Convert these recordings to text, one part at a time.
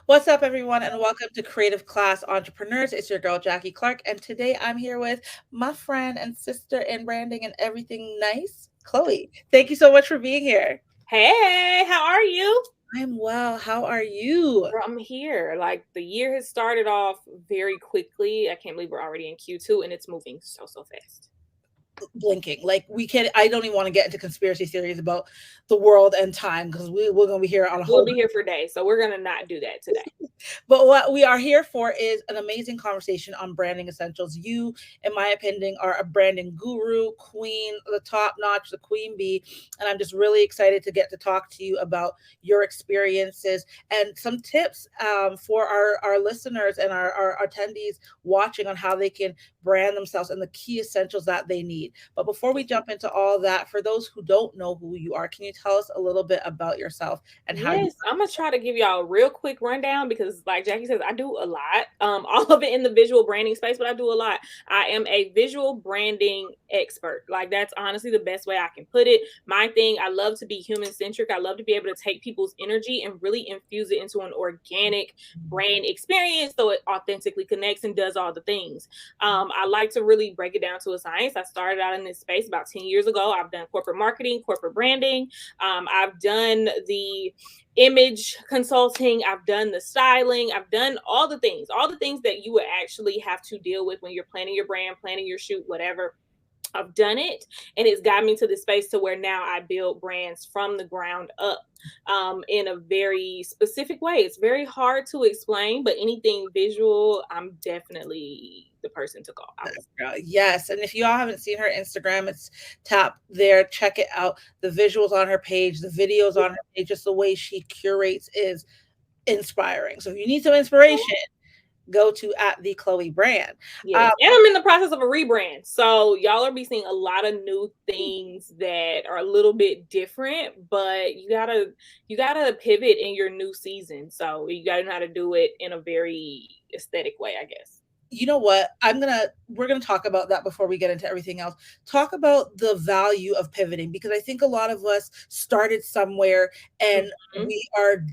What's up, everyone, and welcome to Creative Class Entrepreneurs. It's your girl, Jackie Clark, and today I'm here with my friend and sister in branding and everything nice, Chloe. Thank you so much for being here. Hey, how are you? I'm well. How are you? Girl, I'm here. Like the year has started off very quickly. I can't believe we're already in Q2 and it's moving so fast. Blinking. Like we can I don't even want to get into conspiracy theories about the world and time because we're gonna be here on a We'll whole. be here for days, so we're gonna not do that today. But what we are here for is an amazing conversation on branding essentials. You, in my opinion, are a branding guru, queen, the top notch, the queen bee. And I'm just really excited to get to talk to you about your experiences and some tips for our listeners and our attendees watching on how they can brand themselves and the key essentials that they need. But before we jump into all that, for those who don't know who you are, can you tell us a little bit about yourself and how you. Yes, I'm gonna try to give y'all a real quick rundown because, like Jackie says, I do a lot. All of it in the visual branding space, but I do a lot. I am a visual branding expert. Like that's honestly the best way I can put it. My thing, I love to be human centric. I love to be able to take people's energy and really infuse it into an organic brand experience so it authentically connects and does all the things. I like to really break it down to a science. I started out in this space about 10 years ago. I've done corporate marketing, corporate branding. I've done the image consulting, I've done the styling, I've done all the things that you would actually have to deal with when you're planning your brand, planning your shoot, whatever. I've done it, and it's got me to the space to where now I build brands from the ground up in a very specific way. It's very hard to explain, but anything visual, I'm definitely the person to call out. Yes, and if you all haven't seen her Instagram, it's tap there, check it out. The visuals on her page, the videos on her page, just the way she curates is inspiring. So if you need some inspiration, go to at the Chloe brand. Yes, and I'm in the process of a rebrand, so y'all are be seeing a lot of new things that are a little bit different. But you gotta pivot in your new season, so you gotta know how to do it in a very aesthetic way, I guess. You know what? We're gonna talk about that before we get into everything else. Talk about the value of pivoting because I think a lot of us started somewhere and Mhm. we are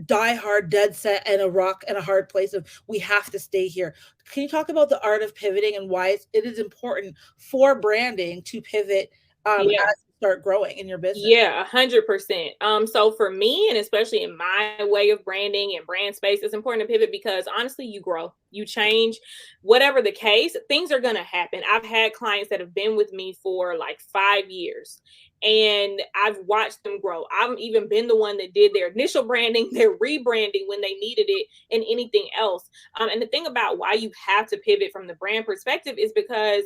die hard, dead set, and a rock and a hard place of we have to stay here. Can you talk about the art of pivoting and why it is important for branding to pivot Yeah. as you start growing in your business? Yeah, 100%. So for me, and especially in my way of branding and brand space, it's important to pivot because honestly, you grow, you change, whatever the case, things are gonna happen. I've had clients that have been with me for like 5 years, and I've watched them grow. I've even been the one that did their initial branding, their rebranding when they needed it, and anything else. And the thing about why you have to pivot from the brand perspective is because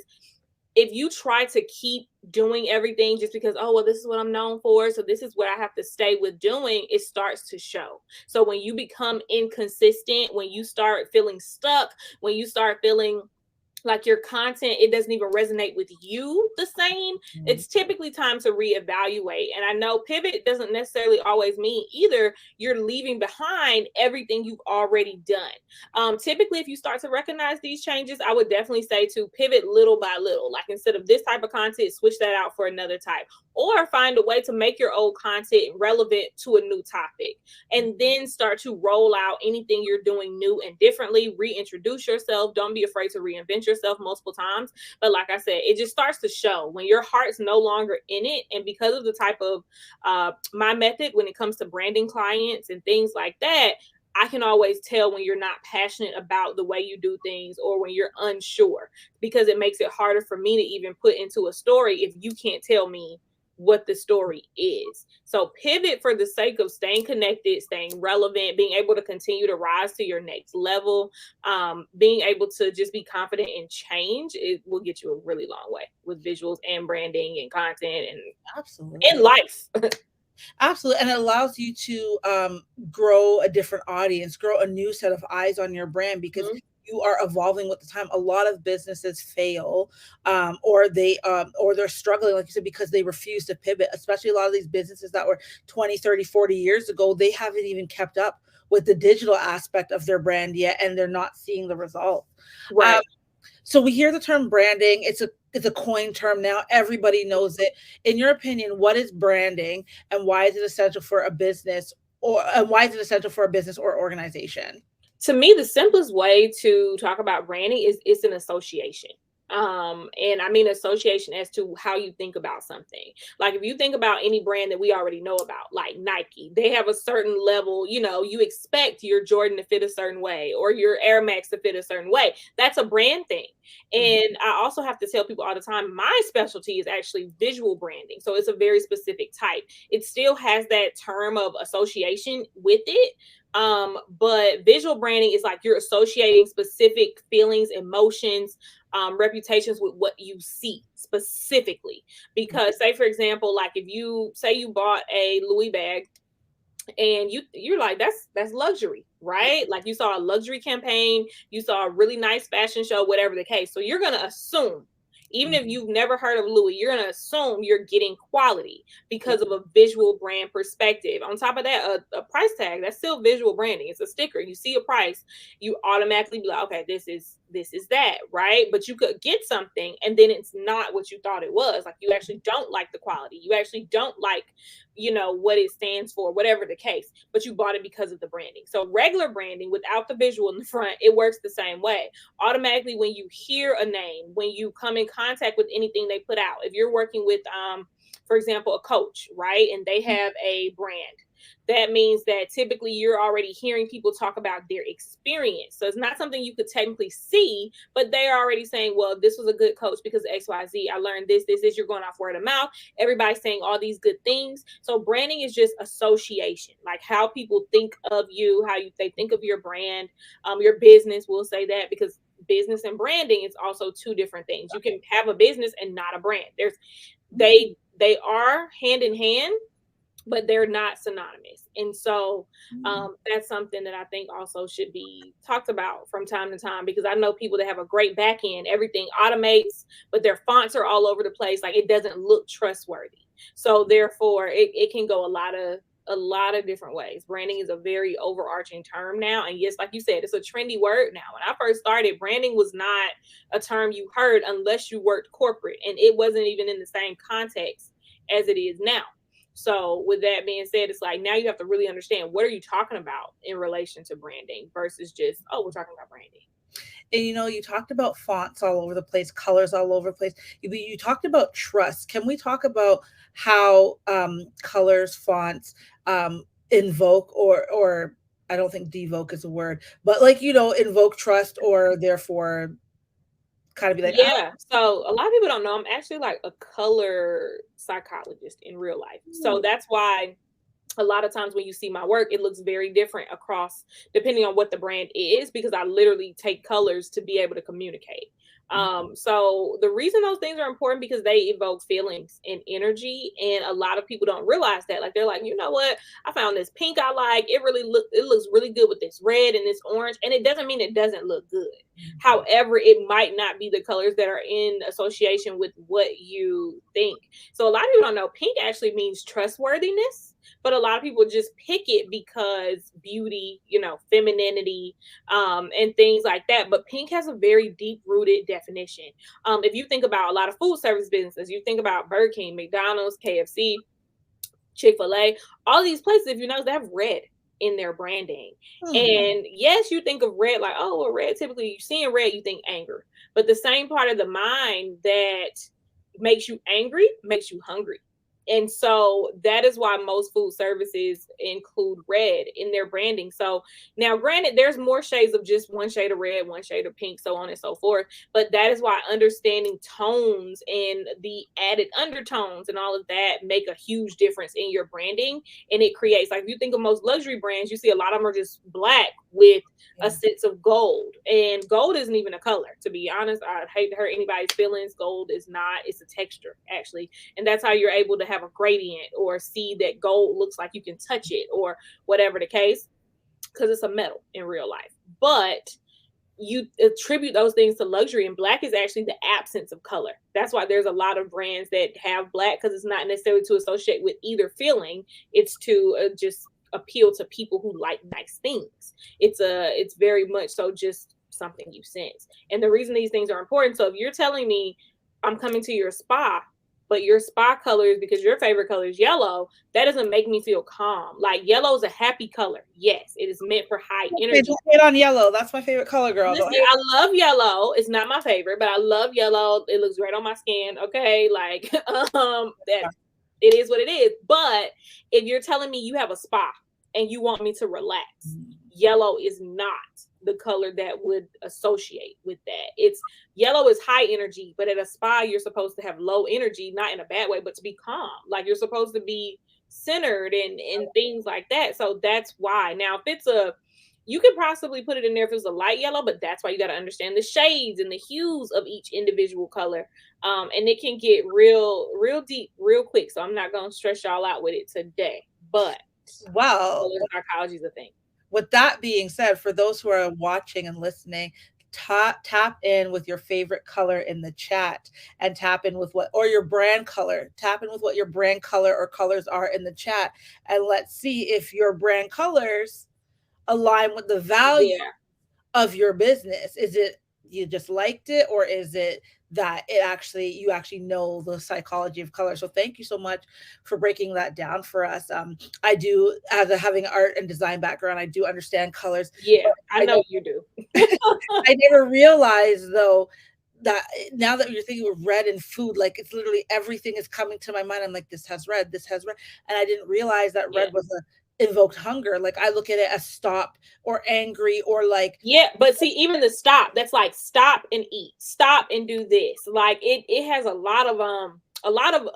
if you try to keep doing everything just because, oh, well, this is what I'm known for, so this is what I have to stay with doing, it starts to show. So when you become inconsistent, when you start feeling stuck, when you start feeling like your content, it doesn't even resonate with you the same, it's typically time to reevaluate. And I know pivot doesn't necessarily always mean either you're leaving behind everything you've already done. Typically, if you start to recognize these changes, I would definitely say to pivot little by little. Like instead of this type of content, switch that out for another type, or find a way to make your old content relevant to a new topic, and then start to roll out anything you're doing new and differently. Reintroduce yourself. Don't be afraid to reinvent yourself multiple times. But like I said, it just starts to show when your heart's no longer in it. And because of the type of my method when it comes to branding clients and things like that, I can always tell when you're not passionate about the way you do things or when you're unsure, because it makes it harder for me to even put into a story if you can't tell me what the story is. So pivot for the sake of staying connected, staying relevant, being able to continue to rise to your next level, being able to just be confident in change. It will get you a really long way with visuals and branding and content and in Absolutely. life. Absolutely. And it allows you to grow a different audience, grow a new set of eyes on your brand because you are evolving with the time. A lot of businesses fail or they're struggling, like you said, because they refuse to pivot, especially a lot of these businesses that were 20, 30, 40 years ago. They haven't even kept up with the digital aspect of their brand yet, and they're not seeing the result. Um, Right. so we hear the term branding. It's a coin term now. Everybody knows it. In your opinion, what is branding and why is it essential for a business? or and why is it essential for a business or organization? To me, the simplest way to talk about branding is it's an association. And I mean association as to how you think about something. Like if you think about any brand that we already know about, like Nike, they have a certain level, you expect your Jordan to fit a certain way or your Air Max to fit a certain way. That's a brand thing. And I also have to tell people all the time, my specialty is actually visual branding. So it's a very specific type. It still has that term of association with it, but visual branding is like you're associating specific feelings, emotions, reputations with what you see specifically. Because say for example, like if you say you bought a Louis bag and you're like that's luxury, right? Like you saw a luxury campaign, you saw a really nice fashion show, whatever the case, so you're going to assume, even if you've never heard of Louis, you're going to assume you're getting quality because of a visual brand perspective. On top of that, a price tag, that's still visual branding. It's a sticker. You see a price, you automatically be like, okay, this is that, right? But you could get something and then it's not what you thought it was. Like you actually don't like the quality, you actually don't like what it stands for, whatever the case, but you bought it because of the branding. So regular branding without the visual in the front, it works the same way. Automatically, when you hear a name, when you come in contact with anything they put out, if you're working with for example, a coach, right, and they have a brand, that means that typically you're already hearing people talk about their experience. So it's not something you could technically see, but they're already saying, well, this was a good coach because XYZ. I learned this. You're going off word of mouth. Everybody's saying all these good things. So branding is just association, like how people think of you, they think of your brand, your business. We'll say that because business and branding is also two different things. You can have a business and not a brand. They are hand in hand, but they're not synonymous. And so that's something that I think also should be talked about from time to time, because I know people that have a great back end, everything automates, but their fonts are all over the place. Like it doesn't look trustworthy. So therefore it can go a lot of different ways. Branding is a very overarching term now. And yes, like you said, it's a trendy word now. When I first started, branding was not a term you heard unless you worked corporate. And it wasn't even in the same context as it is now. So with that being said, it's like now you have to really understand what are you talking about in relation to branding versus just, oh, we're talking about branding. And you talked about fonts all over the place, colors all over the place. You talked about trust. Can we talk about how colors, fonts invoke or I don't think devoke is a word, but like invoke trust or therefore kind of be like, oh, Yeah. So a lot of people don't know I'm actually like a color psychologist in real life. So that's why a lot of times when you see my work, it looks very different across depending on what the brand is, because I literally take colors to be able to communicate. So the reason those things are important because they evoke feelings and energy, and a lot of people don't realize that. Like they're like, you know what? I found this pink I like. It looks really good with this red and this orange, and it doesn't mean it doesn't look good. However, it might not be the colors that are in association with what you think. So a lot of people don't know pink actually means trustworthiness, but a lot of people just pick it because beauty, femininity, and things like that. But pink has a very deep rooted definition. If you think about a lot of food service businesses, you think about Burger King, McDonald's, KFC, Chick-fil-A, all these places, if you notice, they have red in their branding. And yes, you think of red like, oh, well, red, typically you see in red, you think anger. But the same part of the mind that makes you angry makes you hungry. And so that is why most food services include red in their branding. So now, granted, there's more shades of just one shade of red, one shade of pink, so on and so forth. But that is why understanding tones and the added undertones and all of that make a huge difference in your branding. And it creates, like, if you think of most luxury brands, you see a lot of them are just black with a sense of gold. And gold isn't even a color, to be honest. I hate to hurt anybody's feelings. Gold is not, it's a texture, actually. And that's how you're able to have a gradient or see that gold looks like you can touch it or whatever the case, because it's a metal in real life. But you attribute those things to luxury, and black is actually the absence of color. That's why there's a lot of brands that have black, because it's not necessarily to associate with either feeling. It's to just appeal to people who like nice things. It's very much so just something you sense. And the reason these things are important, so if you're telling me I'm coming to your spa but your spa colors, because your favorite color is yellow, that doesn't make me feel calm. Like yellow is a happy color. Yes, it is meant for high Okay, energy. don't hate on yellow. That's my favorite color, girl. Don't Listen, hate. I love yellow. It's not my favorite, but I love yellow. It looks great on my skin. Okay, like that it is what it is. But if you're telling me you have a spa and you want me to relax, yellow is not the color that would associate with that. It's yellow is high energy, but at a spa you're supposed to have low energy, not in a bad way, but to be calm. Like you're supposed to be centered and things like that. So that's why. Now, if it's a you could possibly put it in there if it's a light yellow, but that's why you got to understand the shades and the hues of each individual color. And it can get real deep real quick. So I'm not going to stress y'all out with it today, but Well, color psychology is a thing. with that being said, for those who are watching and listening, tap in with your favorite color in the chat, and tap in with what, or your brand color, tap in with what your brand color or colors are in the chat, and let's see if your brand colors align with the value Yeah. of your business. Is it you just liked it, or is it that it actually you actually know the psychology of color? So thank you so much for breaking that down for us. I do, as a having art and design background, I do understand colors, Yeah, but I I know don't you do. I never realized though that now that you're thinking of red and food, like it's literally everything is coming to my mind. I'm like, this has red, this has red. And I didn't realize that Yeah. red was a invoked hunger. Like I look at it as stop or angry or like Yeah, but see, even the stop, that's like stop and eat, stop and do this. Like it has a lot of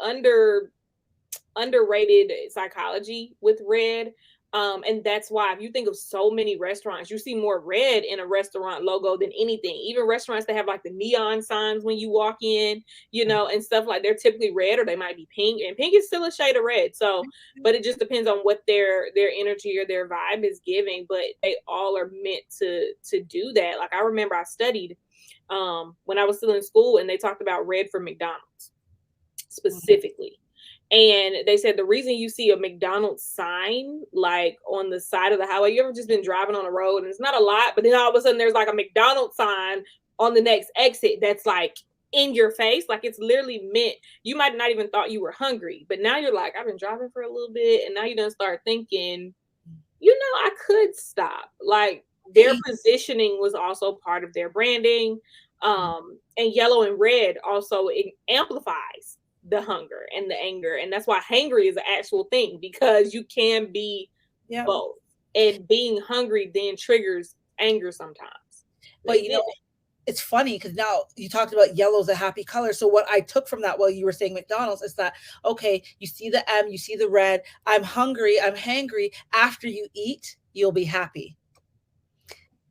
underrated psychology with red. And that's why if you think of so many restaurants, you see more red in a restaurant logo than anything. Even restaurants that have like the neon signs when you walk in, and stuff like they're typically red or they might be pink. And pink is still a shade of red. So, but it just depends on what their energy or their vibe is giving. But they all are meant to do that. Like I remember I studied when I was still in school and they talked about red for McDonald's specifically. And they said the reason you see a McDonald's sign like on the side of the highway, you ever just been driving on a road and it's not a lot, but then all of a sudden there's like a McDonald's sign on the next exit that's like in your face, like it's literally meant you might not even thought you were hungry, but now you're like, I've been driving for a little bit, and now you don't start thinking, I could stop. Like their positioning was also part of their branding. And yellow and red also it amplifies the hunger and the anger. And that's why hangry is an actual thing, because you can be yeah. both. And being hungry then triggers anger sometimes. But it's funny because now you talked about yellow as a happy color. So what I took from that while you were saying McDonald's is that, okay, you see the M, you see the red. I'm hungry, I'm hangry. After you eat, you'll be happy.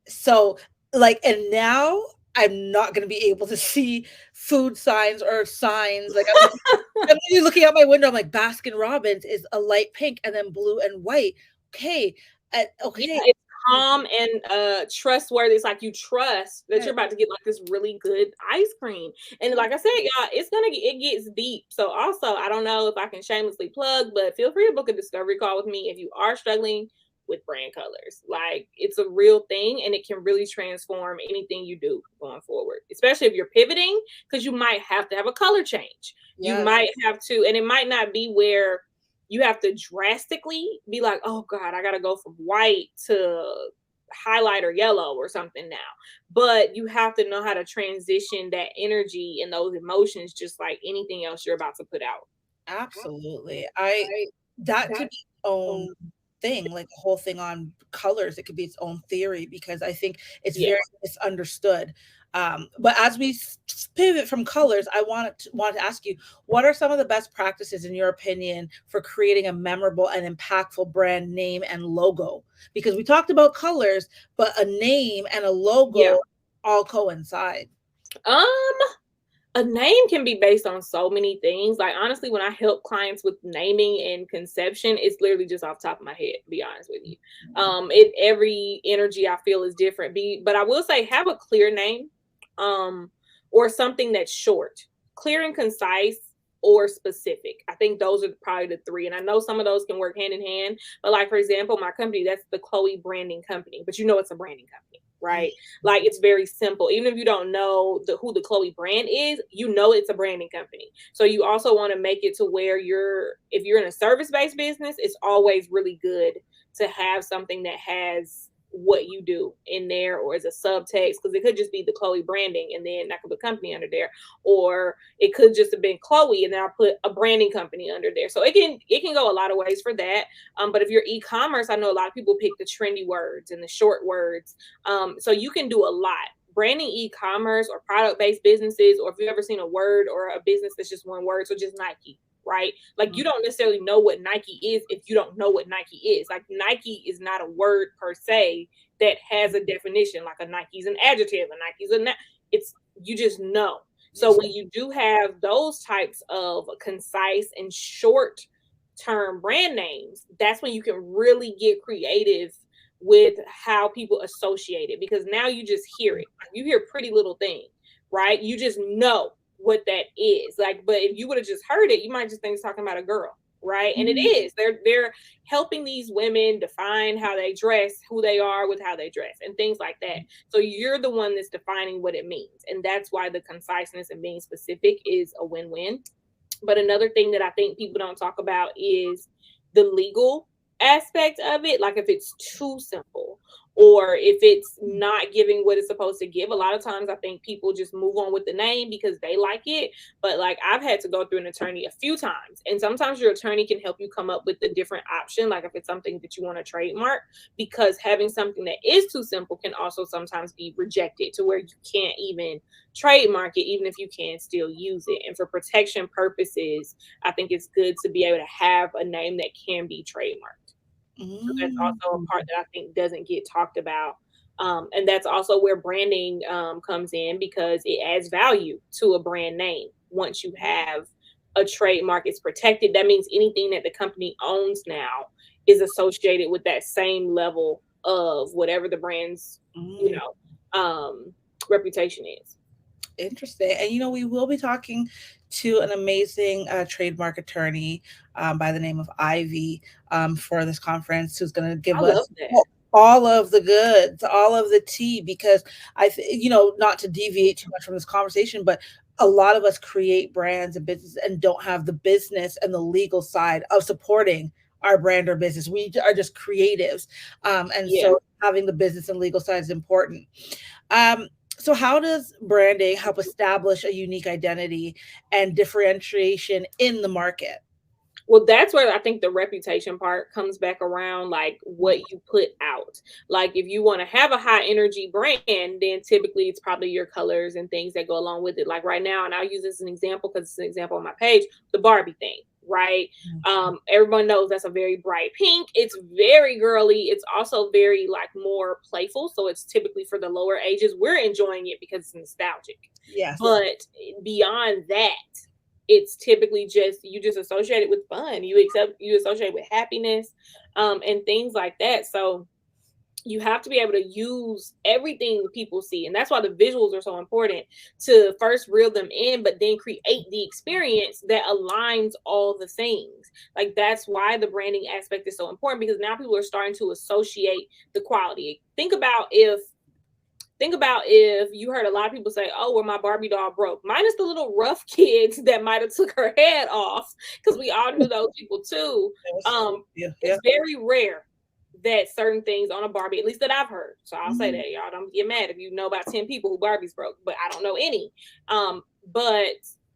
So like, and now I'm not going to be able to see food signs or signs. Like I'm looking out my window. I'm like, Baskin Robbins is a light pink and then blue and white. Okay. Yeah, Okay. it's calm and trustworthy. It's like you trust that you're about to get like this really good ice cream. And like I said, y'all, it gets deep. So also, I don't know if I can shamelessly plug, but feel free to book a discovery call with me if you are struggling with brand colors. Like it's a real thing and it can really transform anything you do going forward, especially if you're pivoting, because you might have to have a color change. You might have to, and it might not be where you have to drastically be like, oh God, I got to go from white to highlighter yellow or something now. But you have to know how to transition that energy and those emotions, just like anything else you're about to put out. Absolutely. That could be its own thing, like a whole thing on colors. It could be its own theory because I think it's Yeah. very misunderstood. But as we pivot from colors, I want to ask you, what are some of the best practices in your opinion for creating a memorable and impactful brand name and logo? Because we talked about colors, but a name and a logo all coincide. Um, a name can be based on so many things. Like honestly, when I help clients with naming and conception, it's literally just off the top of my head, to be honest with you. Every energy I feel is different. But I will say have a clear name, or something that's short, clear and concise, or specific. I think those are probably the three. And I know some of those can work hand in hand. But like for example, my company, that's the Chloe branding company, but it's a branding company. right? Like it's very simple. Even if you don't know who the Chloe brand is, you know it's a branding company. So you also want to make it to where if you're in a service-based business, it's always really good to have something that has what you do in there, or as a subtext, because it could just be the Chloe branding and then I could put company under there, or it could just have been Chloe and then I put a branding company under there. So it can go a lot of ways for that. But if you're e-commerce, I know a lot of people pick the trendy words and the short words. So you can do a lot. Branding e-commerce or product-based businesses, or if you've ever seen a word or a business that's just one word, so just Nike, right? Like you don't necessarily know what Nike is if you don't know what Nike is. Like Nike is not a word per se that has a definition. Like a Nike's an adjective, a Nike's it's you just know. So when you do have those types of concise and short term brand names, that's when you can really get creative with how people associate it, because now you just hear it. You hear Pretty Little Thing, right? You just know what that is. Like, but if you would have just heard it, you might just think it's talking about a girl, right? And it is. They're helping these women define how they dress, who they are with how they dress, and things like that. So you're the one that's defining what it means. And that's why the conciseness and being specific is a win-win. But another thing that I think people don't talk about is the legal aspect of it. Like if it's too simple, or if it's not giving what it's supposed to give. A lot of times I think people just move on with the name because they like it. But like I've had to go through an attorney a few times, and sometimes your attorney can help you come up with a different option. Like if it's something that you want to trademark, because having something that is too simple can also sometimes be rejected to where you can't even trademark it, even if you can still use it. And for protection purposes, I think it's good to be able to have a name that can be trademarked. So that's also a part that I think doesn't get talked about. And that's also where branding comes in, because it adds value to a brand name. Once you have a trademark, it's protected. That means anything that the company owns now is associated with that same level of whatever the brand's, reputation is. Interesting. And we will be talking to an amazing trademark attorney by the name of Ivy for this conference, who's going to give I love us that. all of the goods, all of the tea, because not to deviate too much from this conversation, but a lot of us create brands and business and don't have the business and the legal side of supporting our brand or business. We are just creatives. And Yeah. so having the business and legal side is important. So how does branding help establish a unique identity and differentiation in the market? Well, that's where I think the reputation part comes back around, like what you put out. Like if you want to have a high energy brand, then typically it's probably your colors and things that go along with it. Like right now, and I'll use this as an example because it's an example on my page, the Barbie thing, right? Everyone knows that's a very bright pink. It's very girly. It's also very like more playful. So it's typically for the lower ages. We're enjoying it because it's nostalgic. Yes. But beyond that, it's typically just you just associate it with fun. You associate with happiness, and things like that. So you have to be able to use everything people see, and that's why the visuals are so important, to first reel them in, but then create the experience that aligns all the things. Like that's why the branding aspect is so important, because now people are starting to associate the quality. Think about if you heard a lot of people say, "Oh, well, my Barbie doll broke." Minus the little rough kids that might have took her head off, because we all knew those people too. It's very rare that certain things on a Barbie, at least that I've heard. So I'll say that, y'all don't get mad if you know about 10 people who Barbies broke, but I don't know any. But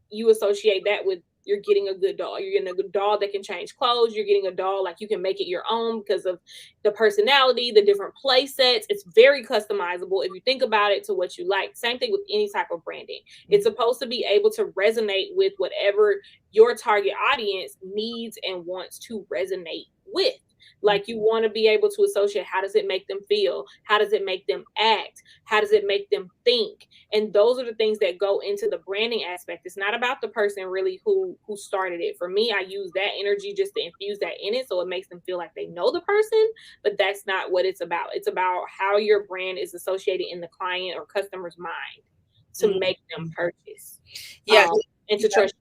you associate that with you're getting a good doll. You're getting a good doll that can change clothes. You're getting a doll like you can make it your own because of the personality, the different play sets. It's very customizable if you think about it to what you like. Same thing with any type of branding. It's supposed to be able to resonate with whatever your target audience needs and wants to resonate with. Like you want to be able to associate, how does it make them feel? How does it make them act? How does it make them think? And those are the things that go into the branding aspect. It's not about the person really who started it. For me, I use that energy just to infuse that in it so it makes them feel like they know the person, but that's not what it's about. It's about how your brand is associated in the client or customer's mind to make them purchase. Yeah. And to trust.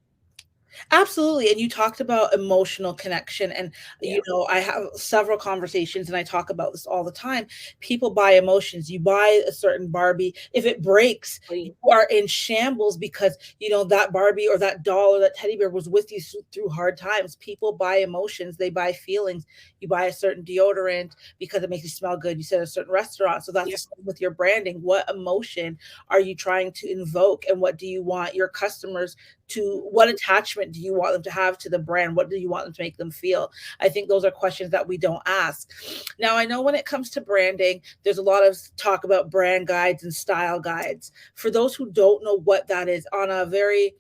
Absolutely. And you talked about emotional connection. And, Yeah. I have several conversations and I talk about this all the time. People buy emotions. You buy a certain Barbie. If it breaks, you are in shambles because, that Barbie or that doll or that teddy bear was with you through hard times. People buy emotions, they buy feelings. You buy a certain deodorant because it makes you smell good. You said a certain restaurant. So that's Yeah. the same with your branding. What emotion are you trying to invoke? And what do you want your customers to, what attachment do you want them to have to the brand? What do you want them to make them feel? I think those are questions that we don't ask. Now, I know when it comes to branding, there's a lot of talk about brand guides and style guides. For those who don't know what that is, on a very,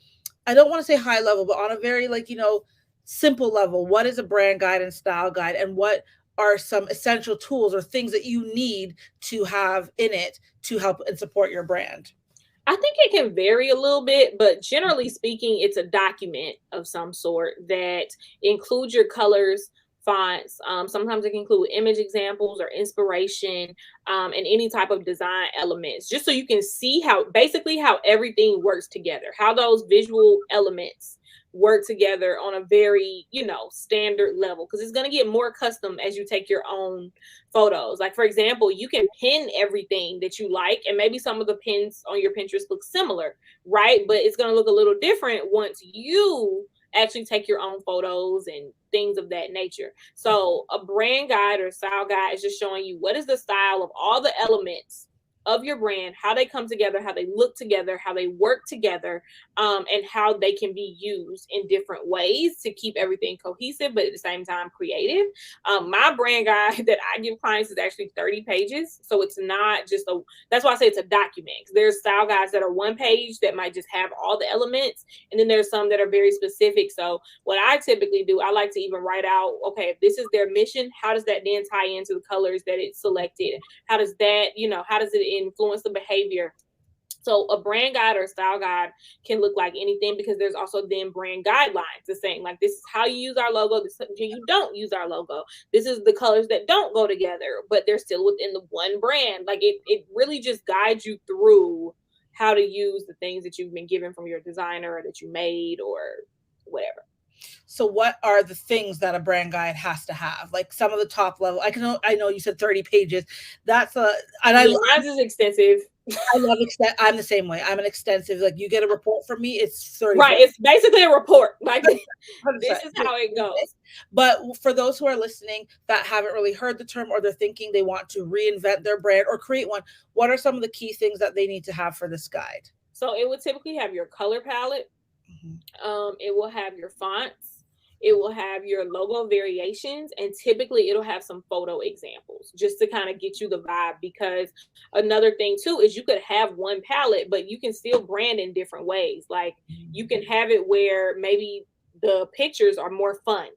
I don't want to say high level, but on a very, like, simple level, what is a brand guide and style guide, and what are some essential tools or things that you need to have in it to help and support your brand? I think it can vary a little bit, but generally speaking, it's a document of some sort that includes your colors, fonts. Sometimes it can include image examples or inspiration, and any type of design elements, just so you can see how basically how everything works together, how those visual elements work together on a very, standard level, because it's going to get more custom as you take your own photos. Like, for example, you can pin everything that you like, and maybe some of the pins on your Pinterest look similar, right? But it's going to look a little different once you actually take your own photos and things of that nature. So, a brand guide or style guide is just showing you what is the style of all the elements of your brand, how they come together, how they look together, how they work together, and how they can be used in different ways to keep everything cohesive, but at the same time creative. My brand guide that I give clients is actually 30 pages. So it's not just that's why I say it's a document. There's style guides that are one page that might just have all the elements. And then there's some that are very specific. So what I typically do, I like to even write out, okay, if this is their mission, how does that then tie into the colors that it's selected? How does that, how does it influence the behavior? So a brand guide or style guide can look like anything, because there's also then brand guidelines, the same, like, this is how you use our logo, this is how you don't use our logo, this is the colors that don't go together, but they're still within the one brand. Like, it really just guides you through how to use the things that you've been given from your designer or that you made or whatever. So what are the things that a brand guide has to have? Like some of the top level. I know you said 30 pages. That's a and Yeah, mine's is extensive. I love I'm the same way. I'm an extensive, like, you get a report from me, it's 30 Right, pages. it's basically a report. Like, 100%. this is how it goes. But for those who are listening that haven't really heard the term, or they're thinking they want to reinvent their brand or create one, what are some of the key things that they need to have for this guide? So it would typically have your color palette. Mhm. It will have your fonts. It will have your logo variations, and typically it'll have some photo examples just to kind of get you the vibe. Because another thing too is you could have one palette, but you can still brand in different ways. Like, you can have it where maybe the pictures are more fun,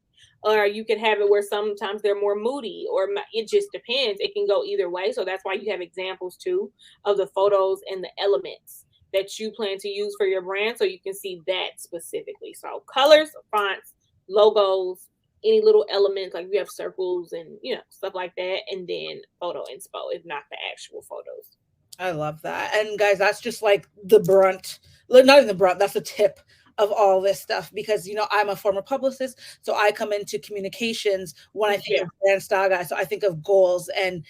or you can have it where sometimes they're more moody, or it just depends. It can go either way. So that's why you have examples too of the photos and the elements that you plan to use for your brand, so you can see that specifically. So colors, fonts, logos, any little elements, like you have circles and stuff like that, and then photo inspo, if not the actual photos. I love that. And guys, that's just like the brunt, not even the brunt, that's the tip of all this stuff, because I'm a former publicist, so I come into communications when I think Yeah. of brand style guys. So I think of goals and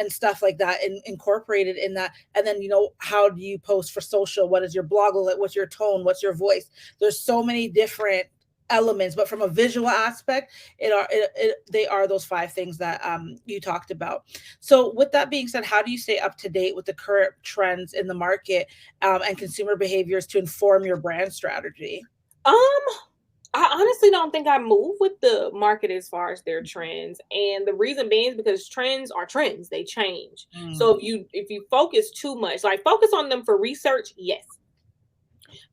stuff like that, and incorporated in that. And then how do you post for social? What is your blog look like? What's your tone? What's your voice? There's so many different elements, but from a visual aspect, they are those five things that you talked about. So, with that being said, how do you stay up to date with the current trends in the market, and consumer behaviors to inform your brand strategy? Um, I honestly don't think I move with the market as far as their trends. And the reason being is because trends are trends. They change. Mm. So if you focus too much, like, focus on them for research, yes,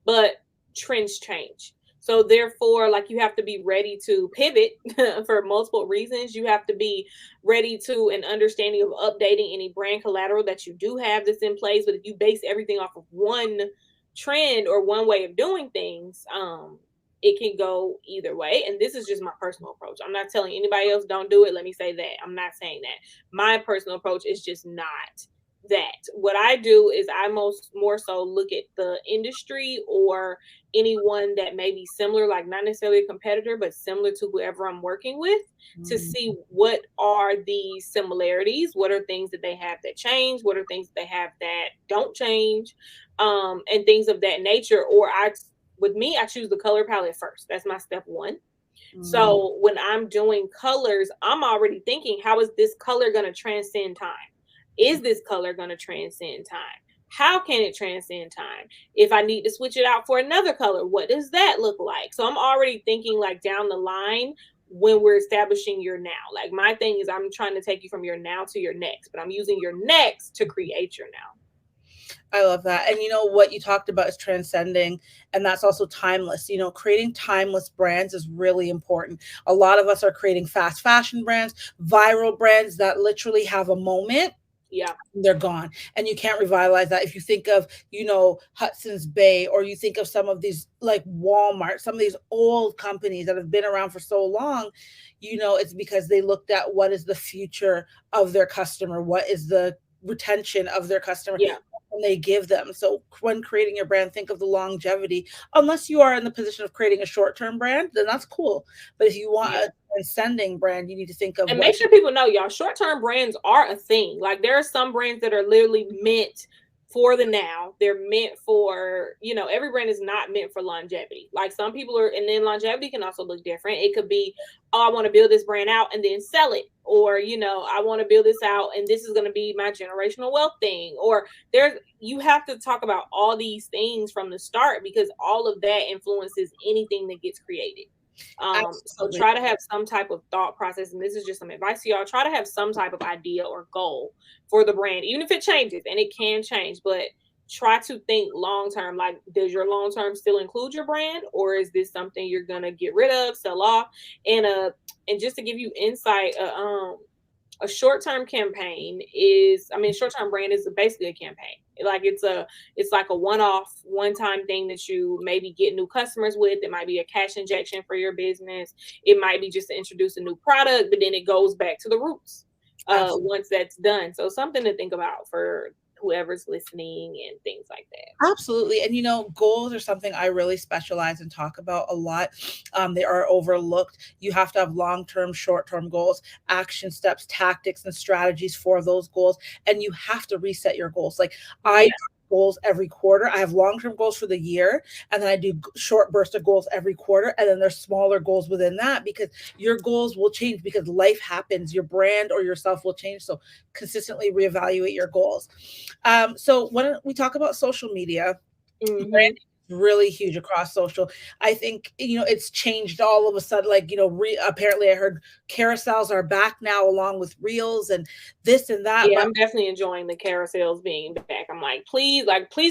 but trends change. So therefore, like, you have to be ready to pivot for multiple reasons. You have to be ready to an understanding of updating any brand collateral that you do have that's in place. But if you base everything off of one trend or one way of doing things, it can go either way. And this is just my personal approach. I'm not telling anybody else don't do it. Let me say that. I'm not saying that. My personal approach is just not that. What I do is I most more so look at the industry or anyone that may be similar, like not necessarily a competitor, but similar to whoever I'm working with, to Mm, see what are the similarities, what are things that they have that change, what are things that they have that don't change, and things of that nature. Or with me, I choose the color palette first. That's my step one. mm. So when I'm doing colors, I'm already thinking, how is this color going to transcend time? Is this color going to transcend time? How can it transcend time? If I need to switch it out for another color, what does that look like? So I'm already thinking like down the line when we're establishing your now. Like my thing is I'm trying to take you from your now to your next, but I'm using your next to create your now. I love that. And you know what you talked about is transcending, and that's also timeless. You know, creating timeless brands is really important. A lot of us are creating fast fashion brands, viral brands that literally have a moment, Yeah. they're gone, and you can't revitalize that. If you think of, you know, Hudson's Bay, or you think of some of these like Walmart, some of these old companies that have been around for so long, you know, it's because they looked at what is the future of their customer, what is the retention of their customer, Yeah. and they give them. So when creating your brand, think of the longevity. Unless you are in the position of creating a short-term brand, then that's cool. But if you want Yeah. a transcending brand, you need to think of And what. make sure people know, y'all, short-term brands are a thing. Like there are some brands that are literally meant for the now. They're meant for, every brand is not meant for longevity. Like some people are, and then longevity can also look different. It could be, oh, I want to build this brand out and then sell it. Or, I want to build this out and this is going to be my generational wealth thing. Or you have to talk about all these things from the start because all of that influences anything that gets created. So Absolutely. try to have some type of thought process, and this is just some advice to y'all. Try to have some type of idea or goal for the brand, even if it changes, and it can change, but try to think long term. Like, does your long term still include your brand, or is this something you're gonna get rid of, sell off? And just to give you insight, a short-term campaign is, short-term brand is basically a campaign. Like it's like a one-off, one-time thing that you maybe get new customers with. It might be a cash injection for your business. It might be just to introduce a new product, but then it goes back to the roots once that's done. So something to think about for whoever's listening and things like that. Absolutely. And you know, goals are something I really specialize and talk about a lot. They are overlooked. You have to have long term, short term goals, action steps, tactics, and strategies for those goals. And you have to reset your goals. Like I Yeah. do goals every quarter. I have long term goals for the year, and then I do short burst of goals every quarter. And then there's smaller goals within that because your goals will change because life happens. Your brand or yourself will change. So consistently reevaluate your goals. So when we talk about social media, Hmm. branding is really huge across social. I think, you know, it's changed all of a sudden. Like, you know, apparently I heard carousels are back now along with reels and this and that. Yeah, But I'm definitely enjoying the carousels being back. I'm like, please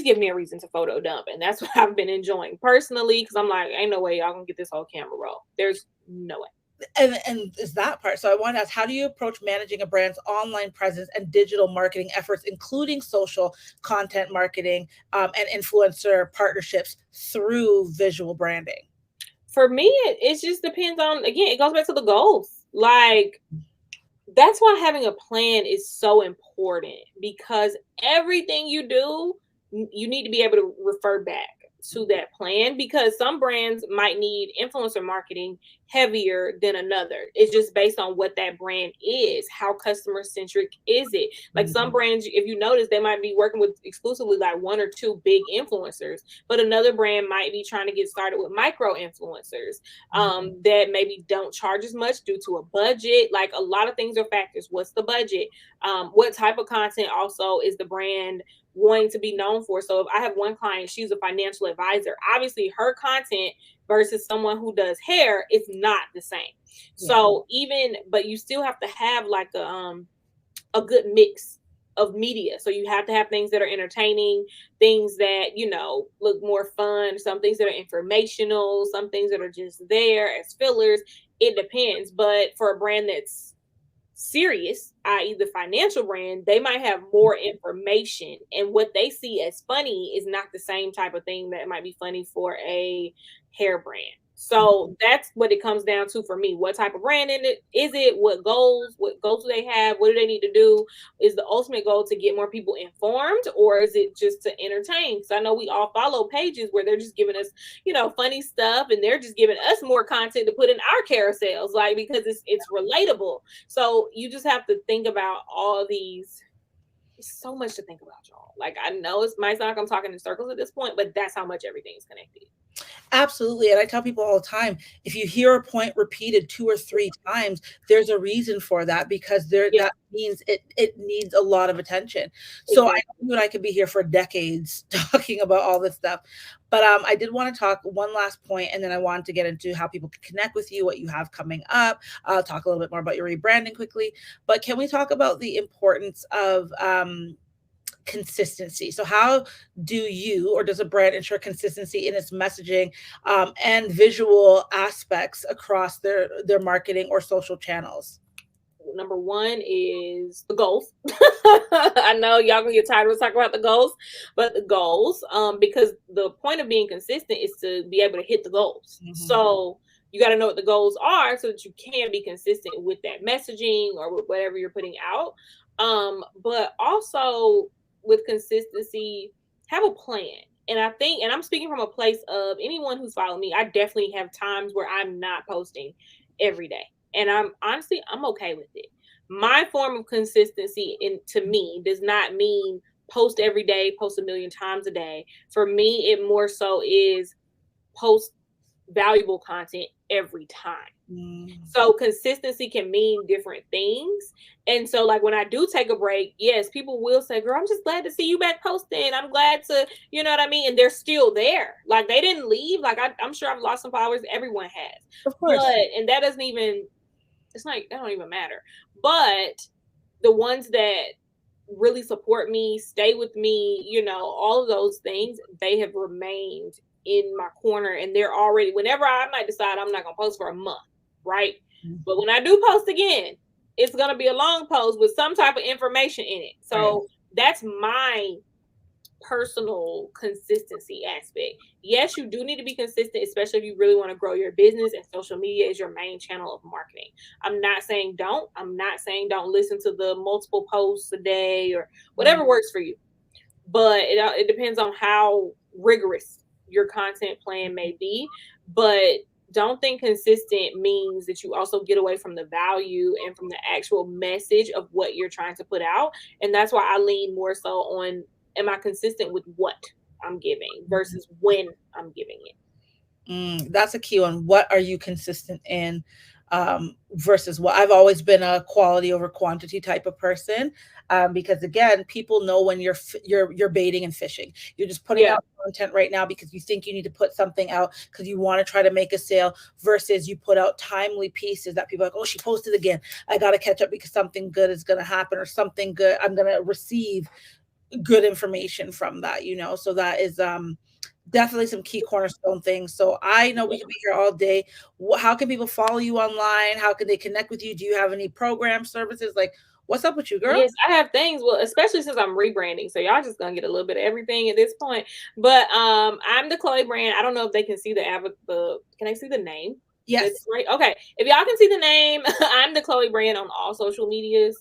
give me a reason to photo dump. And that's what I've been enjoying personally, because I'm like, ain't no way y'all gonna get this whole camera roll. There's no way. and is that part. So I want to ask, how do you approach managing a brand's online presence and digital marketing efforts, including social content marketing and influencer partnerships through visual branding? For me, it just depends on, again, it goes back to the goals. Like, that's why having a plan is so important, because everything you do, you need to be able to refer back to that plan, because some brands might need influencer marketing heavier than another. It's just based on what that brand is. How customer centric is it? Like some Mhm. brands, if you notice, they might be working with exclusively like one or two big influencers, but another brand might be trying to get started with micro influencers that maybe don't charge as much due to a budget. Like a lot of things are factors. What's the budget? What type of content also is the brand wanting to be known for? So if I have one client, she's a financial advisor. Obviously, her content versus someone who does hair is not the same. Yeah. So but you still have to have like a good mix of media. So you have to have things that are entertaining, things that, look more fun, some things that are informational, some things that are just there as fillers. It depends. But for a brand that's serious, i.e., the financial brand, they might have more information. And what they see as funny is not the same type of thing that might be funny for a hair brand. So that's what it comes down to for me. What type of brand is it? What goals do they have? What do they need to do? Is the ultimate goal to get more people informed, or is it just to entertain? Because I know we all follow pages where they're just giving us, funny stuff, and they're just giving us more content to put in our carousels, like, because it's relatable. So you just have to think about all these. It's so much to think about, y'all. Like, I know it might sound like I'm talking in circles at this point, but that's how much everything's connected. Absolutely. And I tell people all the time, if you hear a point repeated 2 or 3 times, there's a reason for that, because Yeah, that means it needs a lot of attention. So I exactly. know you and I could be here for decades talking about all this stuff. But I did want to talk one last point, and then I wanted to get into how people can connect with you, what you have coming up. I'll talk a little bit more about your rebranding quickly. But can we talk about the importance of consistency? So how do you, or does a brand, ensure consistency in its messaging, and visual aspects across their marketing or social channels? Number one is the goals. I know y'all gonna get tired of talking about the goals, but the goals, because the point of being consistent is to be able to hit the goals. Mhm. So you got to know what the goals are so that you can be consistent with that messaging or with whatever you're putting out. But also with consistency, have a plan. And I think, and I'm speaking from a place of anyone who's followed me, I definitely have times where I'm not posting every day. And I'm okay with it. My form of consistency to me does not mean post every day, post a million times a day. For me, it more so is post valuable content every time. Mm. So consistency can mean different things. And so, like, when I do take a break, yes, people will say, girl, I'm just glad to see you back posting. I'm glad to, you know what I mean? And they're still there. Like, they didn't leave. Like, I'm sure I've lost some followers. Everyone has. Of course. But, and that doesn't even, it's like, that don't even matter. But the ones that really support me, stay with me, all of those things, they have remained in my corner, and they're already, whenever I might decide I'm not going to post for a month, right? But when I do post again, it's going to be a long post with some type of information in it. Right. So that's my personal consistency aspect. Yes, you do need to be consistent, especially if you really want to grow your business, and social media is your main channel of marketing. I'm not saying don't. I'm not saying don't listen to the multiple posts a day or Mm. whatever works for you. But it depends on how rigorous your content plan may be. But don't think consistent means that you also get away from the value and from the actual message of what you're trying to put out. And that's why I lean more so on, am I consistent with what I'm giving versus when I'm giving it? That's a key one. What are you consistent in, versus what? I've always been a quality over quantity type of person, because again, people know when you're baiting and fishing. You're just putting Yeah. out content right now because you think you need to put something out because you want to try to make a sale, versus you put out timely pieces that people are like, oh, she posted again. I got to catch up because something good is going to happen, or something good I'm going to receive good information from that. So that is definitely some key cornerstone things. So I know we Yeah. could be here all day. How can people follow you online? How can they connect with you? Do you have any program services? Like, what's up with you, girl? Yes, I have things. Well, especially since I'm rebranding, so y'all just gonna get a little bit of everything at this point. But I'm the Chloe brand. I don't know if they can see the can I see the name? That's Yes. right. Okay. If y'all can see the name, I'm the Chloe brand on all social medias.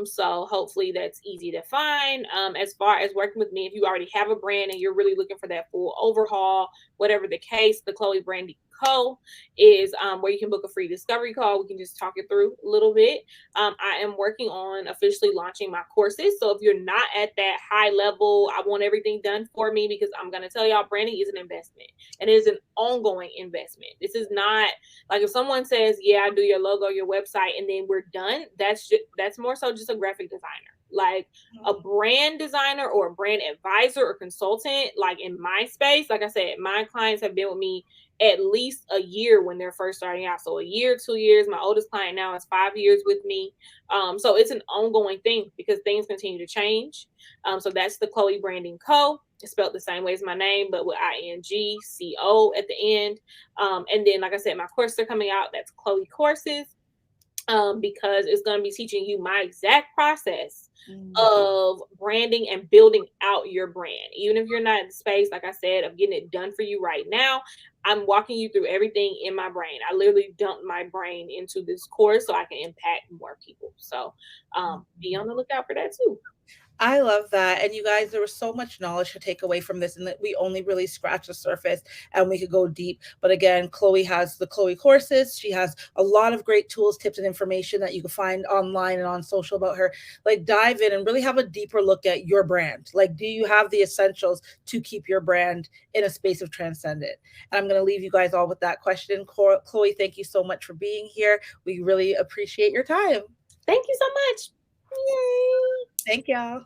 So hopefully that's easy to find. As far as working with me, if you already have a brand and you're really looking for that full overhaul, whatever the case, the Chloe Branding Co. is where you can book a free discovery call. We can just talk it through a little bit. I am working on officially launching my courses. So if you're not at that high level, I want everything done for me, because I'm going to tell y'all, branding is an investment, and it is an ongoing investment. This is not like if someone says, yeah, I do your logo, your website, and then we're done. That's more so just a graphic designer. Like a brand designer or a brand advisor or consultant, like in my space, like I said, my clients have been with me at least a year when they're first starting out. So a year, 2 years. My oldest client now is 5 years with me. So it's an ongoing thing because things continue to change. So that's the Chloe Branding Co. It's spelled the same way as my name, but with INGCO at the end. And then, like I said, my courses are coming out. That's Chloe Courses, because it's going to be teaching you my exact process of branding and building out your brand. Even if you're not in the space, like I said, of getting it done for you right now, I'm walking you through everything in my brain. I literally dump my brain into this course so I can impact more people. So be on the lookout for that too. I love that. And you guys, there was so much knowledge to take away from this, and that we only really scratched the surface and we could go deep. But again, Chloe has the Chloe courses. She has a lot of great tools, tips, and information that you can find online and on social about her. Like, dive in and really have a deeper look at your brand. Like, do you have the essentials to keep your brand in a space of transcendent? And I'm going to leave you guys all with that question. Chloe, thank you so much for being here. We really appreciate your time. Thank you so much. Yay. Thank y'all.